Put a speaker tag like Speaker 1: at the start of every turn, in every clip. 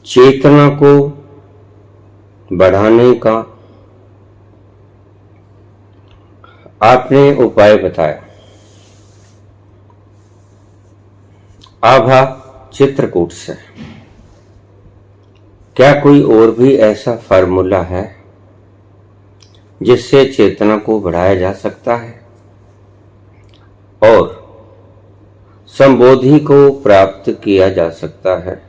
Speaker 1: चेतना को बढ़ाने का आपने उपाय बताया। आभा चित्रकूट से क्या कोई और भी ऐसा फार्मूला है जिससे चेतना को बढ़ाया जा सकता है और संबोधि को प्राप्त किया जा सकता है?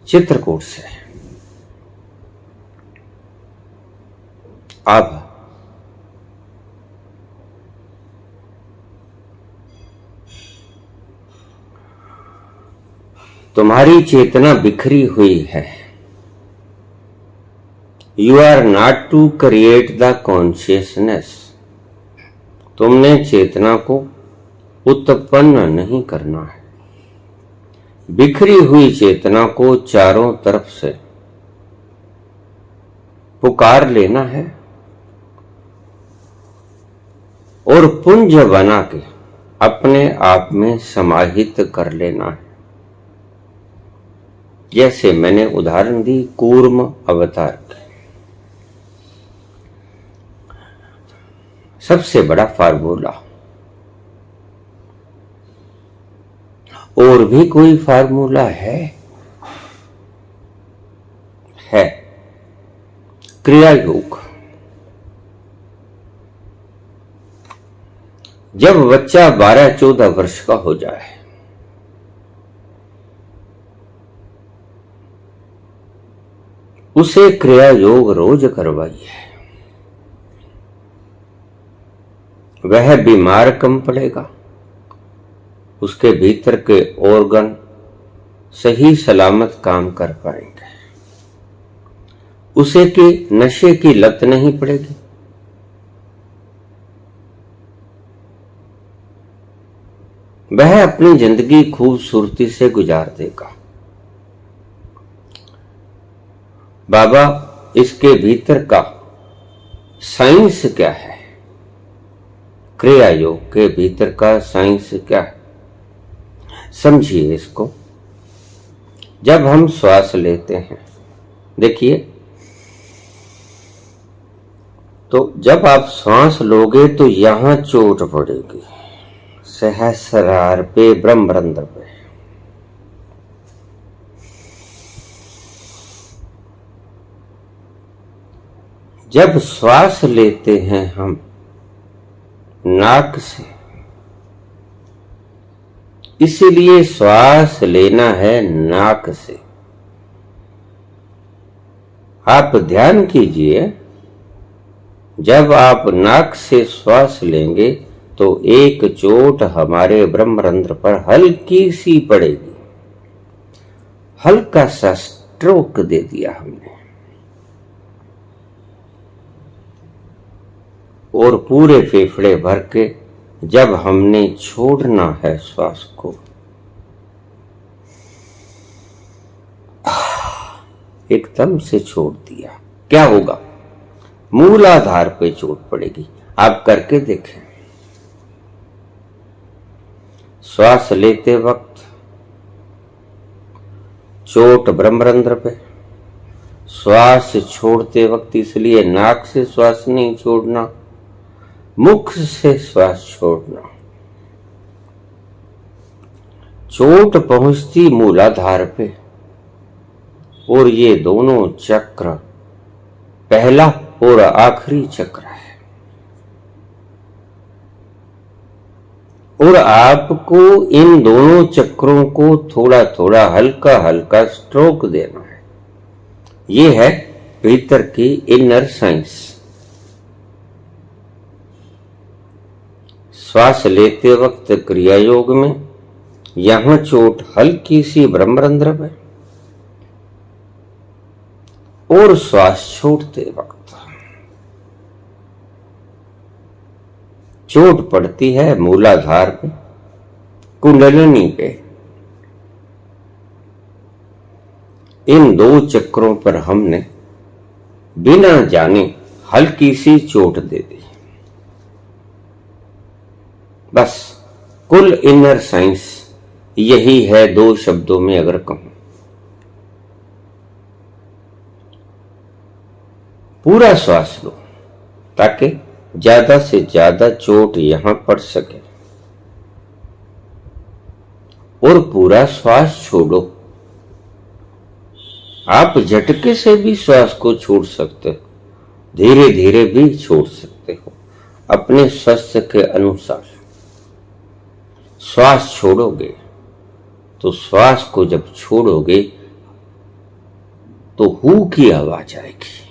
Speaker 1: चित्रकूट से आभा। तुम्हारी चेतना बिखरी हुई है। You are not to create the consciousness. तुमने चेतना को उत्पन्न नहीं करना है। बिखरी हुई चेतना को चारों तरफ से पुकार लेना है और पुंज बना के अपने आप में समाहित कर लेना है। जैसे मैंने उदाहरण दी कूर्म अवतार की। सबसे बड़ा फार्मूला। और भी कोई फार्मूला है? क्रिया योग। जब बच्चा 12-14 वर्ष का हो जाए उसे क्रिया योग रोज करवाइए। वह बीमार कम पड़ेगा। उसके भीतर के ऑर्गन सही सलामत काम कर पाएंगे। उसे की नशे की लत नहीं पड़ेगी। वह अपनी जिंदगी खूबसूरती से गुजार देगा। बाबा, इसके भीतर का साइंस क्या है? क्रिया योग के भीतर का साइंस क्या है? समझिए इसको। जब हम श्वास लेते हैं, देखिए, तो जब आप श्वास लोगे तो यहां चोट पड़ेगी, सहस्रार पे, ब्रह्मरंध्र पे। जब श्वास लेते हैं हम नाक से, इसीलिए श्वास लेना है नाक से। आप ध्यान कीजिए, जब आप नाक से श्वास लेंगे तो एक चोट हमारे ब्रह्मरंध्र पर हल्की सी पड़ेगी। हल्का सा स्ट्रोक दे दिया हमने और पूरे फेफड़े भर के जब हमने छोड़ना है श्वास को, एकदम से छोड़ दिया, क्या होगा? मूलाधार पे चोट पड़ेगी। आप करके देखें। श्वास लेते वक्त चोट ब्रह्मरंध्र पे, श्वास छोड़ते वक्त इसलिए नाक से श्वास नहीं छोड़ना, मुख से श्वास छोड़ना। चोट पहुंचती मूलाधार पे और ये दोनों चक्र पहला और आखिरी चक्र है। और आपको इन दोनों चक्रों को थोड़ा थोड़ा हल्का हल्का स्ट्रोक देना है। ये है भीतर की इनर साइंस। श्वास लेते वक्त क्रिया योग में यहां चोट हल्की सी ब्रह्मरंध्र पे और श्वास छोड़ते वक्त चोट पड़ती है मूलाधार पे, कुंडलिनी पे। इन दो चक्रों पर हमने बिना जाने हल्की सी चोट दे दी। बस कुल इनर साइंस यही है 2 शब्दों में अगर कहूं। पूरा श्वास लो ताकि ज्यादा से ज्यादा चोट यहां पड़ सके, और पूरा श्वास छोड़ो। आप झटके से भी श्वास को छोड़ सकते हो, धीरे धीरे भी छोड़ सकते हो, अपने स्वास्थ्य के अनुसार। श्वास छोड़ोगे तो श्वास को जब छोड़ोगे तो हू की आवाज आएगी।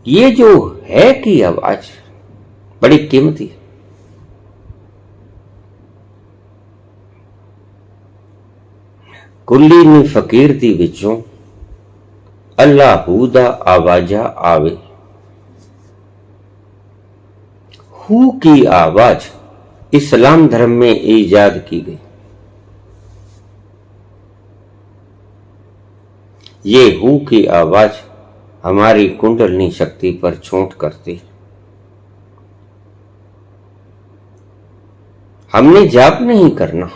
Speaker 1: ये जो है की आवाज बड़ी कीमती है। कुल्ली नी फकीर दी विचों अल्लाहू दा आवाजा आवे। हू की आवाज इस्लाम धर्म में ईजाद की गई। ये हू की आवाज हमारी कुंडलनी शक्ति पर चोट करती। हमने जाप नहीं करना,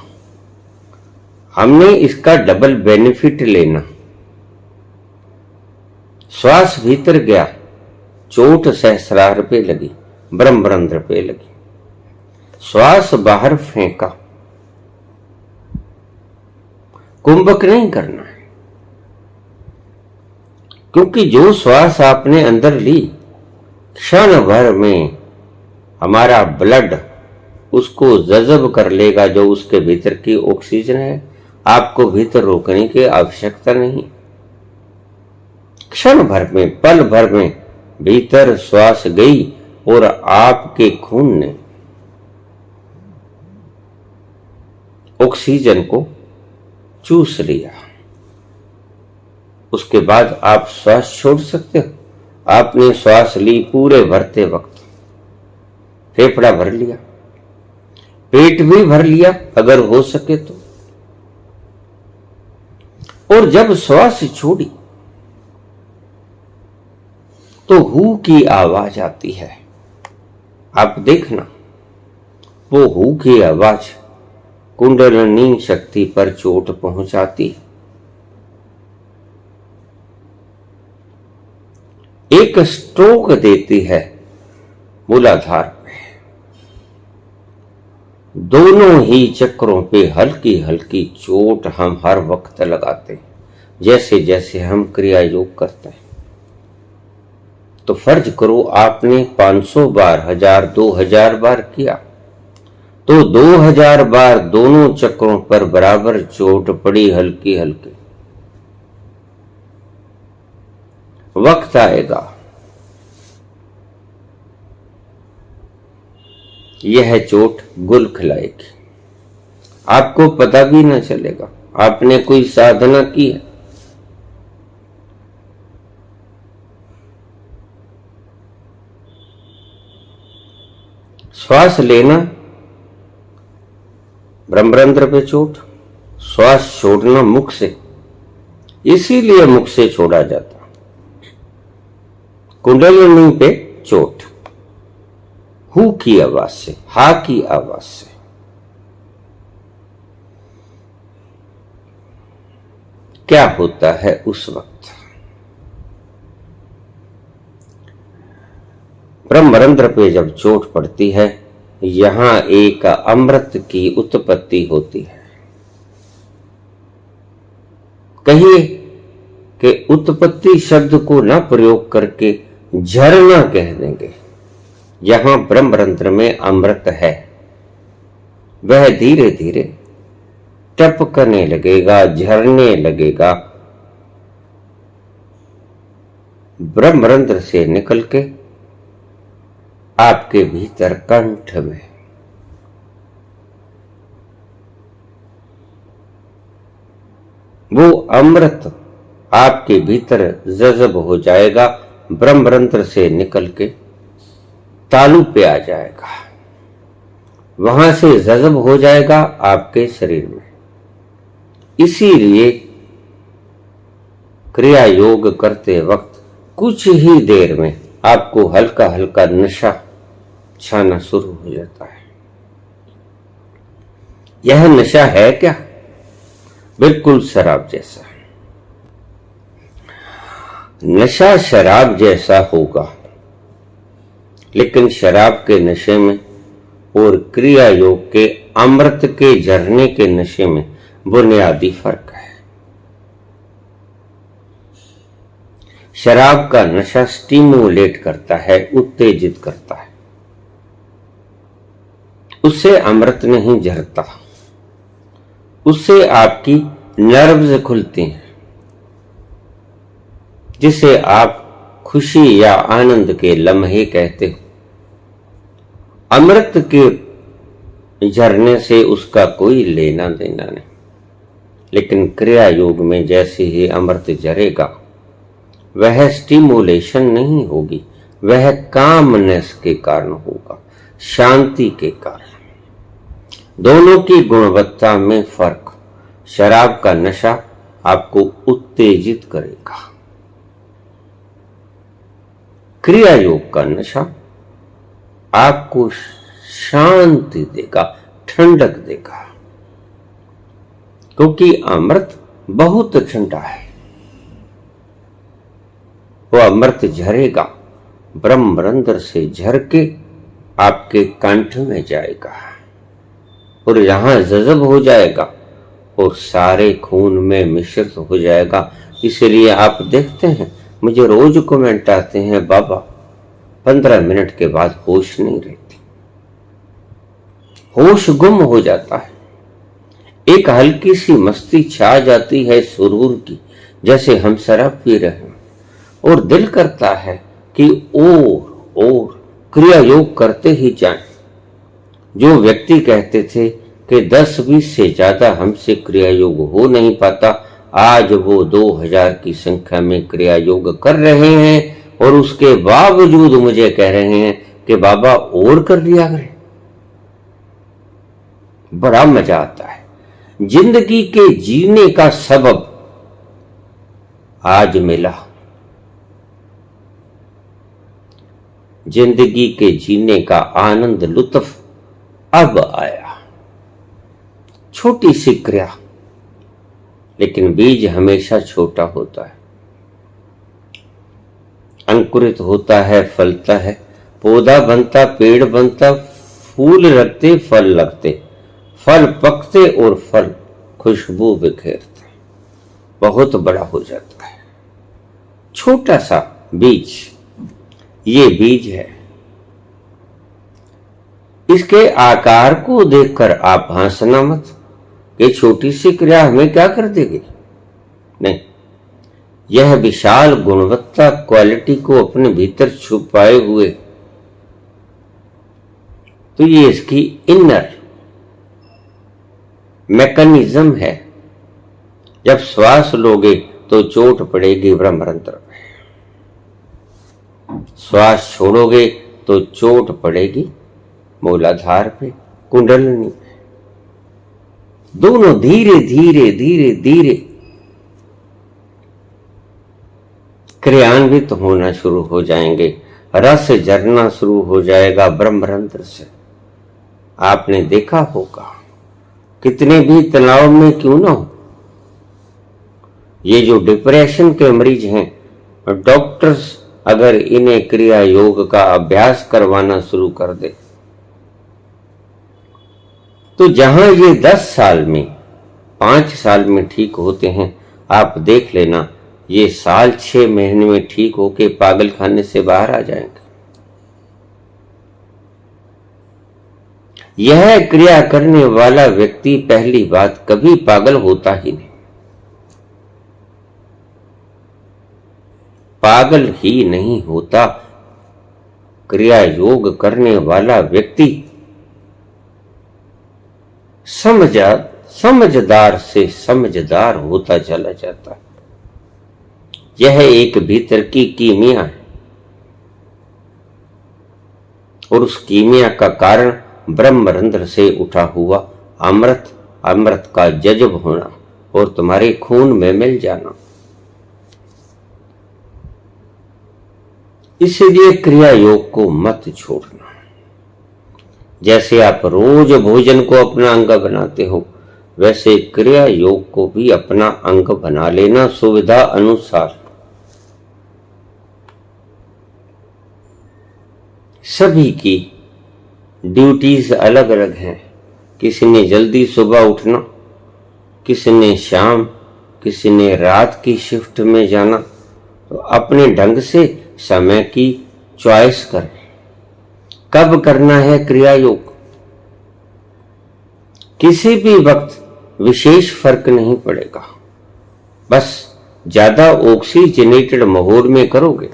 Speaker 1: हमने इसका डबल बेनिफिट लेना। श्वास भीतर गया, चोट सहस्रार पे लगी, ब्रह्मरंध्र पे लगी। श्वास बाहर फेंका, कुंभक नहीं करना है, क्योंकि जो श्वास आपने अंदर ली, क्षण भर में हमारा ब्लड उसको जज़ब कर लेगा। जो उसके भीतर की ऑक्सीजन है, आपको भीतर रोकने की आवश्यकता नहीं। क्षण भर में, पल भर में भीतर श्वास गई और आपके खून ने ऑक्सीजन को चूस लिया। उसके बाद आप श्वास छोड़ सकते हो। आपने श्वास ली पूरे भरते वक्त, फेफड़ा भर लिया, पेट भी भर लिया अगर हो सके तो, और जब श्वास छोड़ी तो हू की आवाज आती है। आप देखना, वो हू की आवाज कुंडलिनी शक्ति पर चोट पहुंचाती है। एक स्ट्रोक देती है मूलाधार पे। दोनों ही चक्रों पे हल्की हल्की चोट हम हर वक्त लगाते हैं, जैसे जैसे हम क्रिया योग करते हैं। तो फर्ज करो आपने 500 बार, 1000, 2000 बार किया, तो 2000 बार दोनों चक्रों पर बराबर चोट पड़ी, हल्की हल्की। वक्त आएगा यह चोट गुल खिलाएगी, आपको पता भी न चलेगा आपने कोई साधना की है। श्वास लेना, ब्रह्मरंध्र पे चोट, श्वास छोड़ना मुख से, इसीलिए मुख से छोड़ा जाता। कुंडलिनी पे चोट हू की आवाज से, हा की आवाज से। क्या होता है उस वक्त? ब्रह्मरंध्र पे जब चोट पड़ती है, यहां एक अमृत की उत्पत्ति होती है। कहिए कि उत्पत्ति शब्द को न प्रयोग करके झरना कह देंगे। यहां ब्रह्मरंध्र में अमृत है, वह धीरे धीरे टपकने लगेगा, झरने लगेगा, ब्रह्मरंध्र से निकल के आपके भीतर कंठ में। वो अमृत आपके भीतर जज़ब हो जाएगा, ब्रह्मरंध्र से निकल के तालू पे आ जाएगा, वहां से जज़ब हो जाएगा आपके शरीर में। इसीलिए क्रिया योग करते वक्त कुछ ही देर में आपको हल्का हल्का नशा छाना शुरू हो जाता है। यह नशा है क्या? बिल्कुल शराब जैसा। नशा शराब जैसा होगा, लेकिन शराब के नशे में और क्रिया योग के अमृत के झरने के नशे में बुनियादी फर्क है। शराब का नशा स्टिमुलेट करता है, उत्तेजित करता है, उससे अमृत नहीं झरता, उससे आपकी नर्व्स खुलती हैं, जिसे आप खुशी या आनंद के लम्हे कहते हो। अमृत के झरने से उसका कोई लेना देना नहीं, लेकिन क्रिया योग में जैसे ही अमृत झरेगा, वह स्टिमुलेशन नहीं होगी, वह कामनेस के कारण होगा, शांति के कारण। दोनों की गुणवत्ता में फर्क। शराब का नशा आपको उत्तेजित करेगा, क्रिया योग का नशा आपको शांति देगा, ठंडक देगा, क्योंकि अमृत बहुत ठंडा है। वो अमृत झरेगा, ब्रह्मरंध्र से झर के आपके कंठ में जाएगा और यहां जज़ब हो जाएगा और सारे खून में मिश्रित हो जाएगा। इसलिए आप देखते हैं, मुझे रोज कमेंट आते हैं, बाबा 15 मिनट के बाद होश नहीं रहती, होश गुम हो जाता है, एक हल्की सी मस्ती छा जाती है सुरूर की, जैसे हम शराब पी रहे हैं, और दिल करता है कि और क्रिया योग करते ही जाएं। जो व्यक्ति कहते थे कि 10-20 से ज्यादा हमसे क्रिया योग हो नहीं पाता, आज वो 2000 की संख्या में क्रिया योग कर रहे हैं और उसके बावजूद मुझे कह रहे हैं कि बाबा और कर लिया करें। बड़ा मजा आता है। जिंदगी के जीने का सबब आज मिला, जिंदगी के जीने का आनंद, लुत्फ अब आया। छोटी सी क्रिया, लेकिन बीज हमेशा छोटा होता है, अंकुरित होता है, फलता है, पौधा बनता, पेड़ बनता, फूल लगते, फल लगते, फल पकते और फल खुशबू बिखेरते, बहुत बड़ा हो जाता है। छोटा सा बीज, ये बीज है। इसके आकार को देखकर आप हंसना मत कि छोटी सी क्रिया हमें क्या कर देगी, नहीं, यह विशाल गुणवत्ता, क्वालिटी को अपने भीतर छुपाए हुए, तो ये इसकी इनर मैकेनिज्म है। जब श्वास लोगे तो चोट पड़ेगी ब्रह्मरंध्र पे, श्वास छोड़ोगे तो चोट पड़ेगी मूलाधार पे, कुंडलिनी पे। दोनों धीरे धीरे धीरे धीरे क्रियान्वित होना शुरू हो जाएंगे, रस झरना शुरू हो जाएगा ब्रह्मरंध्र से। आपने देखा होगा, कितने भी तनाव में क्यों ना हो, ये जो डिप्रेशन के मरीज हैं, डॉक्टर्स अगर इन्हें क्रिया योग का अभ्यास करवाना शुरू कर दे, तो जहां ये 10 साल में, 5 साल में ठीक होते हैं, आप देख लेना ये साल 6 महीने में ठीक होके पागल खाने से बाहर आ जाएंगे। यह क्रिया करने वाला व्यक्ति पहली बात कभी पागल होता ही नहीं, पागल ही नहीं होता। क्रिया योग करने वाला व्यक्ति समझदार से समझदार होता चला जाता है। यह एक भीतर की कीमिया है, और उस कीमिया का कारण ब्रह्मरंध्र से उठा हुआ अमृत, अमृत का जज्ब होना और तुम्हारे खून में मिल जाना। इसलिए क्रिया योग को मत छोड़ना। जैसे आप रोज भोजन को अपना अंग बनाते हो, वैसे क्रिया योग को भी अपना अंग बना लेना सुविधा अनुसार। सभी की ड्यूटीज अलग अलग हैं। किसी ने जल्दी सुबह उठना, किसी ने शाम, किसी ने रात की शिफ्ट में जाना। तो अपने ढंग से समय की चॉइस करें कब करना है क्रिया योग। किसी भी वक्त विशेष फर्क नहीं पड़ेगा, बस ज्यादा ऑक्सीजनेटेड माहौल में करोगे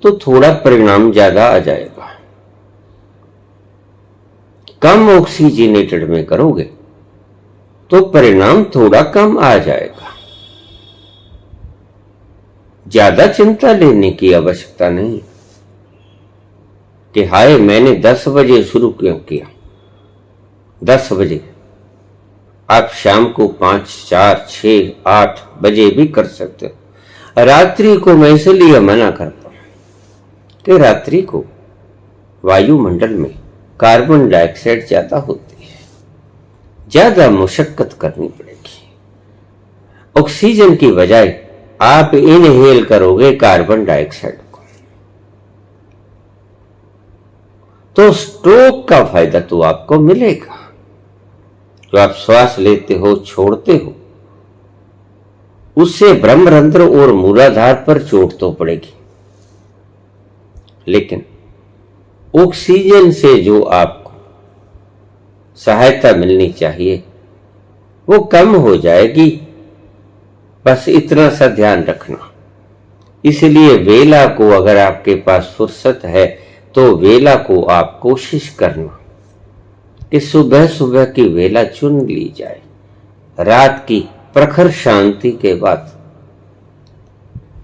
Speaker 1: तो थोड़ा परिणाम ज्यादा आ जाएगा, कम ऑक्सीजनेटेड में करोगे तो परिणाम थोड़ा कम आ जाएगा। ज्यादा चिंता लेने की आवश्यकता नहीं कि हाय मैंने 10 बजे शुरू क्यों किया। 10 बजे आप शाम को 5, 4, 6, 8 बजे भी कर सकते हो। रात्रि को मैं इसलिए मना करता हूं कि रात्रि को वायुमंडल में कार्बन डाइऑक्साइड ज्यादा होती है, ज्यादा मुशक्कत करनी पड़ेगी। ऑक्सीजन की बजाय आप इनहेल करोगे कार्बन डाइऑक्साइड को, तो स्ट्रोक का फायदा तो आपको मिलेगा। जो आप श्वास लेते हो छोड़ते हो, उससे ब्रह्मरंध्र और मूलाधार पर चोट तो पड़ेगी, लेकिन ऑक्सीजन से जो आपको सहायता मिलनी चाहिए वो कम हो जाएगी। बस इतना सा ध्यान रखना। इसलिए वेला को, अगर आपके पास फुर्सत है तो वेला को आप कोशिश करना कि सुबह सुबह की वेला चुन ली जाए। रात की प्रखर शांति के बाद,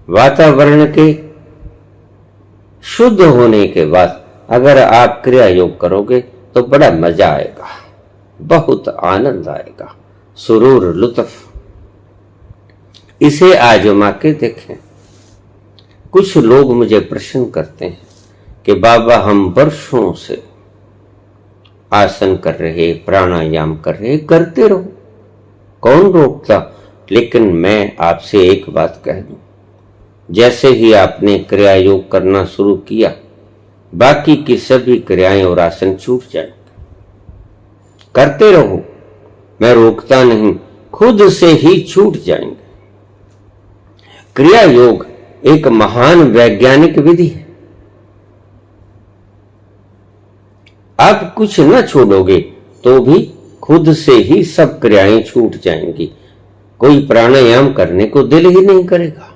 Speaker 1: वातावरण के शुद्ध होने के बाद अगर आप क्रिया योग करोगे तो बड़ा मजा आएगा, बहुत आनंद आएगा, सुरूर लुत्फ। इसे आजमा के देखें। कुछ लोग मुझे प्रश्न करते हैं कि बाबा हम वर्षों से आसन कर रहे, प्राणायाम कर रहे, करते रहो, कौन रोकता। लेकिन मैं आपसे एक बात कह दूं, जैसे ही आपने क्रिया योग करना शुरू किया, बाकी की सभी क्रियाएं और आसन छूट जाएंगे। करते रहो, मैं रोकता नहीं, खुद से ही छूट जाएंगे। क्रिया योग एक महान वैज्ञानिक विधि है। आप कुछ न छोड़ोगे तो भी खुद से ही सब क्रियाएं छूट जाएंगी। कोई प्राणायाम करने को दिल ही नहीं करेगा,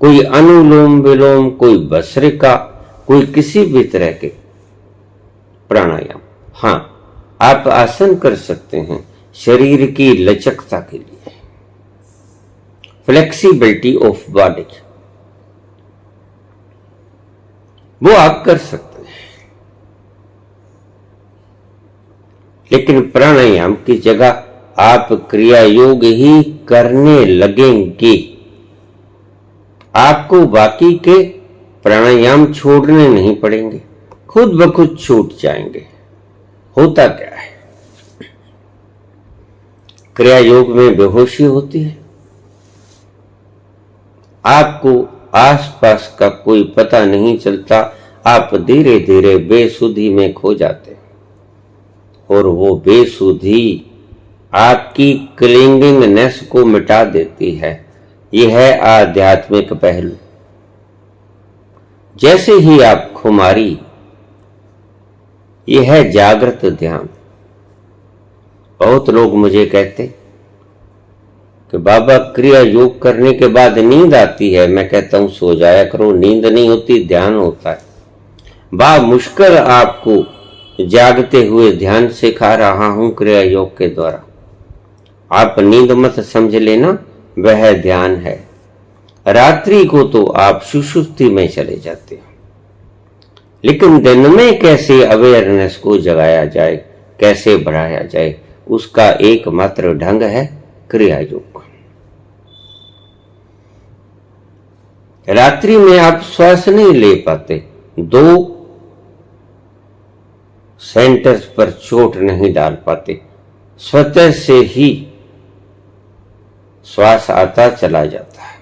Speaker 1: कोई अनुलोम विलोम, कोई भस्त्रिका, कोई किसी भी तरह के प्राणायाम। हां, आप आसन कर सकते हैं शरीर की लचकता के लिए, फ्लेक्सिबिलिटी ऑफ बॉडी, वो आप कर सकते हैं। लेकिन प्राणायाम की जगह आप क्रिया योग ही करने लगेंगे, आपको बाकी के प्राणायाम छोड़ने नहीं पड़ेंगे, खुद ब खुद छूट जाएंगे। होता क्या है, क्रिया योग में बेहोशी होती है, आपको आसपास का कोई पता नहीं चलता, आप धीरे धीरे बेसुधी में खो जाते हैं। और वो बेसुधी आपकी क्लिंगिंगनेस को मिटा देती है। यह है आध्यात्मिक पहलू। जैसे ही आप खुमारी, यह है जागृत ध्यान। बहुत लोग मुझे कहते कि बाबा क्रिया योग करने के बाद नींद आती है। मैं कहता हूं सो जाया करो, नींद नहीं होती, ध्यान होता है। बा मुश्किल आपको जागते हुए ध्यान सिखा रहा हूं क्रिया योग के द्वारा। आप नींद मत समझ लेना, वह ध्यान है। रात्रि को तो आप सुषुप्ति में चले जाते हो, लेकिन दिन में कैसे अवेयरनेस को जगाया जाए, कैसे बढ़ाया जाए, उसका एकमात्र ढंग है क्रिया योग। रात्रि में आप श्वास नहीं ले पाते, 2 सेंटर्स पर चोट नहीं डाल पाते, स्वतः से ही श्वास आता चला जाता है।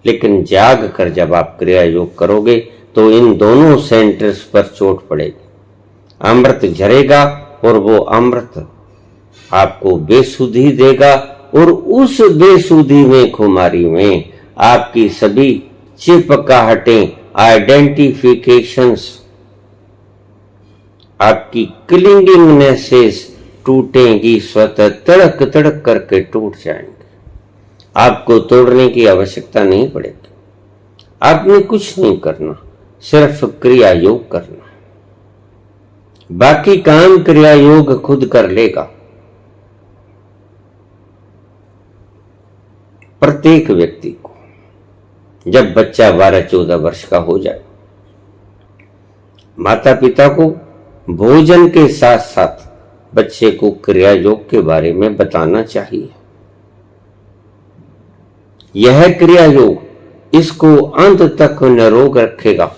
Speaker 1: लेकिन जाग कर जब आप क्रिया योग करोगे तो इन दोनों सेंटर्स पर चोट पड़ेगी। अमृत झरेगा और वो अमृत आपको बेसुधी देगा, और उस बेसुधी में, खुमारी में आपकी सभी चिपकाहटें, आइडेंटिफिकेशंस, आपकी क्लिंगिंगनेसेस टूटेंगी, स्वतः तड़क तड़क करके टूट जाएंगे। आपको तोड़ने की आवश्यकता नहीं पड़ेगी। आपने कुछ नहीं करना, सिर्फ क्रिया योग करना। बाकी काम क्रिया योग खुद कर लेगा। प्रत्येक व्यक्ति को जब बच्चा 12-14 वर्ष का हो जाए, माता पिता को भोजन के साथ साथ बच्चे को क्रिया योग के बारे में बताना चाहिए। यह क्रिया योग इसको अंत तक निरोग रखेगा,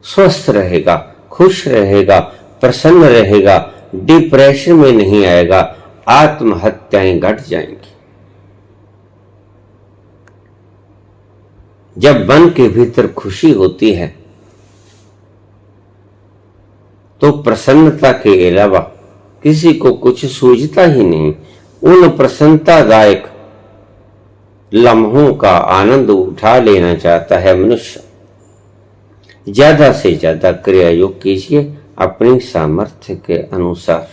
Speaker 1: स्वस्थ रहेगा, खुश रहेगा, प्रसन्न रहेगा, डिप्रेशन में नहीं आएगा, आत्महत्याएं घट जाएंगी। जब मन के भीतर खुशी होती है तो प्रसन्नता के अलावा किसी को कुछ सूझता ही नहीं। उन प्रसन्नतादायक लम्हों का आनंद उठा लेना चाहता है मनुष्य। ज्यादा से ज्यादा क्रिया योग कीजिए अपनी सामर्थ्य के अनुसार।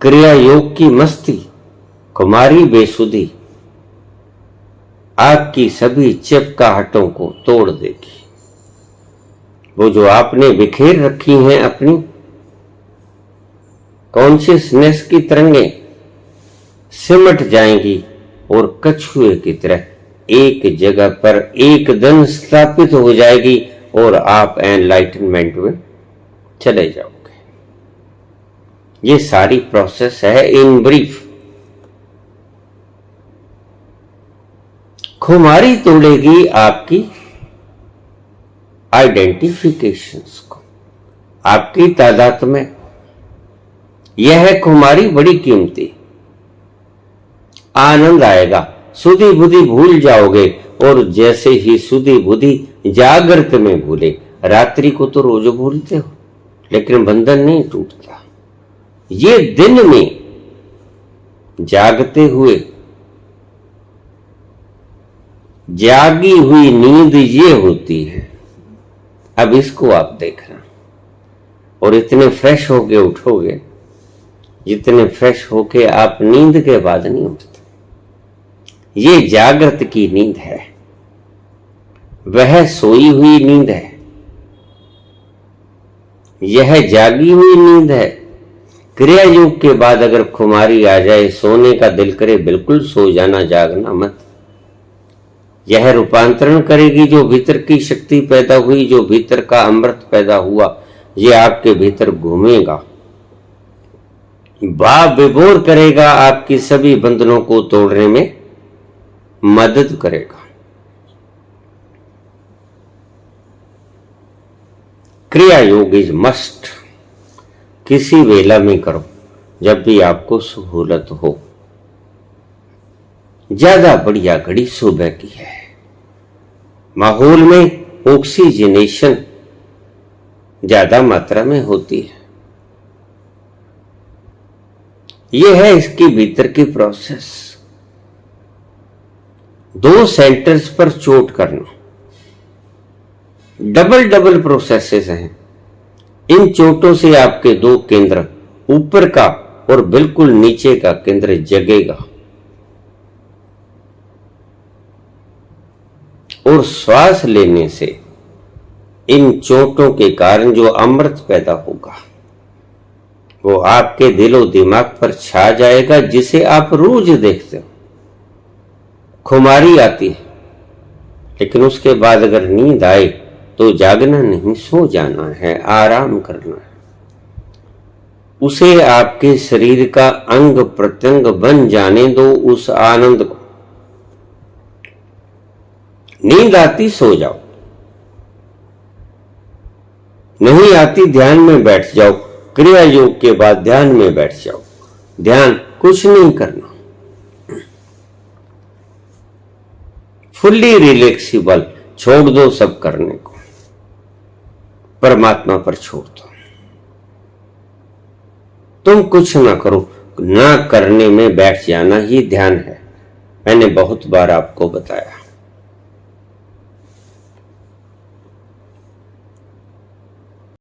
Speaker 1: क्रिया योग की मस्ती, कुमारी बेसुधी आपकी सभी चिपकाहटों को तोड़ देगी। वो जो आपने बिखेर रखी हैं अपनी कॉन्शियसनेस की तरंगें, सिमट जाएंगी और कछुए की तरह एक जगह पर एकदम स्थापित हो जाएगी और आप एनलाइटनमेंट में चले जाओगे। ये सारी प्रोसेस है इन ब्रीफ। खुमारी तोड़ेगी आपकी आइडेंटिफिकेशंस को, आपकी तादाद में। यह खुमारी बड़ी कीमती। आनंद आएगा, सुधी बुद्धि भूल जाओगे, और जैसे ही सुधी बुद्धि जागृत में भूले, रात्रि को तो रोज भूलते हो लेकिन बंधन नहीं टूटता। ये दिन में जागते हुए जागी हुई नींद ये होती है। अब इसको आप देखना, और इतने फ्रेश होके उठोगे जितने फ्रेश होके आप नींद के बाद नहीं उठते। ये जागृत की नींद है, वह सोई हुई नींद है, यह जागी हुई नींद है। क्रिया योग के बाद अगर खुमारी आ जाए, सोने का दिल करे, बिल्कुल सो जाना, जागना मत। यह रूपांतरण करेगी जो भीतर की शक्ति पैदा हुई, जो भीतर का अमृत पैदा हुआ, ये आपके भीतर घूमेगा, भाव विभोर करेगा, आपकी सभी बंधनों को तोड़ने में मदद करेगा। क्रिया योग इज मस्ट। किसी वेला में करो जब भी आपको सहूलत हो। ज्यादा बढ़िया घड़ी सुबह की है। माहौल में ऑक्सीजनेशन ज्यादा मात्रा में होती है। यह है इसकी भीतर की प्रोसेस। 2 सेंटर्स पर चोट करना, डबल प्रोसेसेस हैं। इन चोटों से आपके 2 केंद्र, ऊपर का और बिल्कुल नीचे का केंद्र जगेगा, और श्वास लेने से इन चोटों के कारण जो अमृत पैदा होगा वो आपके दिलो दिमाग पर छा जाएगा, जिसे आप रोज देखते हो। खुमारी आती है, लेकिन उसके बाद अगर नींद आए तो जागना नहीं, सो जाना है, आराम करना है। उसे आपके शरीर का अंग प्रत्यंग बन जाने दो। उस आनंद को नींद आती सो जाओ, नहीं आती ध्यान में बैठ जाओ, क्रिया योग के बाद ध्यान में बैठ जाओ। ध्यान कुछ नहीं करना, फुल्ली रिलैक्सिबल, छोड़ दो सब करने को, परमात्मा पर छोड़ दो। तुम कुछ ना करो, ना करने में बैठ जाना ही ध्यान है। मैंने बहुत बार आपको बताया।